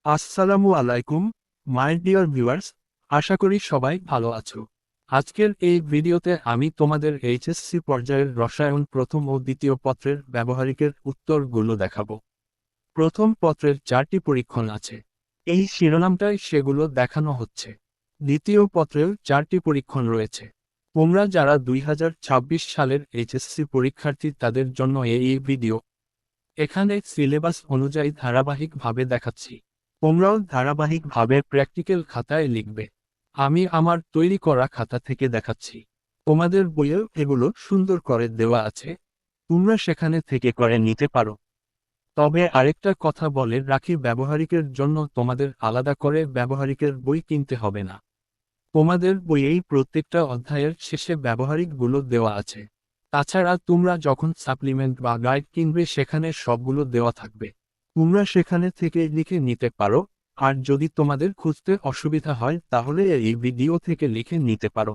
আসসালামু আলাইকুম, my dear viewers. আশা করি সবাই ভালো আছো। আজকের এই ভিডিওতে আমি তোমাদের এইচএসসি পর্যায়ের রসায়ন প্রথম ও দ্বিতীয় পত্রের ব্যবহারিকের উত্তরগুলো দেখাবো। প্রথম পত্রের 4টি পরীক্ষণ আছে, এই শিরোনামটায় সেগুলো দেখানো হচ্ছে। দ্বিতীয় পত্রেও 4টি পরীক্ষণ রয়েছে। তোমরা যারা 2026 সালের এইচএসসি পরীক্ষার্থী তাদের জন্য এই ভিডিও। এখানে সিলেবাস অনুযায়ী ধারাবাহিকভাবে দেখাচ্ছি। তোমরাও ধারাবাহিকভাবে প্র্যাকটিক্যাল খাতায় লিখবে। আমি আমার তৈরি করা খাতা থেকে দেখাচ্ছি। তোমাদের বইয়েও এগুলো সুন্দর করে দেওয়া আছে, তোমরা সেখানে থেকে করে নিতে পারো। তবে আরেকটা কথা বলে রাখি, ব্যবহারিকের জন্য তোমাদের আলাদা করে ব্যবহারিকের বই কিনতে হবে না। তোমাদের বইয়েই প্রত্যেকটা অধ্যায়ের শেষে ব্যবহারিকগুলো দেওয়া আছে। তাছাড়া তোমরা যখন সাপ্লিমেন্ট বা গাইড কিনবে সেখানে সবগুলো দেওয়া থাকবে। তোমরা সেখানে থেকে লিখে নিতে পারো। আর যদি তোমাদের খুঁজতে অসুবিধা হয় তাহলে এই ভিডিও থেকে লিখে নিতে পারো।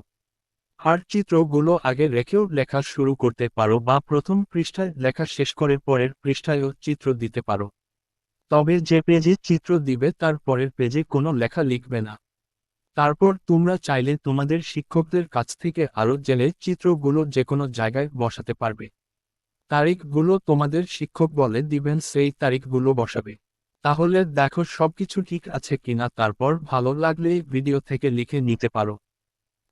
আর চিত্রগুলো আগে রেখেও লেখা শুরু করতে পারো বা প্রথম পৃষ্ঠায় লেখা শেষ করে পরের পৃষ্ঠায়ও চিত্র দিতে পারো। তবে যে পেজে চিত্র দিবে তার পরের পেজে কোনো লেখা লিখবে না। তারপর তোমরা চাইলে তোমাদের শিক্ষকদের কাছ থেকে আরও জেনে চিত্রগুলো যে কোনো জায়গায় বসাতে পারবে। তারিখগুলো তোমাদের শিক্ষক বলে দিবেন, সেই তারিখগুলো বসাবে। তাহলে দেখো সবকিছু ঠিক আছে কিনা, তারপর ভালো লাগলে ভিডিও থেকে লিখে নিতে পারো।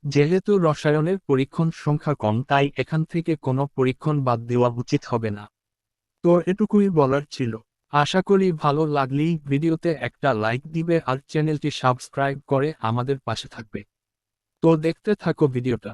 যেহেতু রসায়নের পরীক্ষণ সংখ্যা কম, তাই এখান থেকে কোনো পরীক্ষণ বাদ দেওয়া উচিত হবে না। তো এটুকুই বলার ছিল। আশা করি ভালো লাগলেই ভিডিওতে একটা লাইক দিবে আর চ্যানেলটি সাবস্ক্রাইব করে আমাদের পাশে থাকবে। তো দেখতে থাকো ভিডিওটা।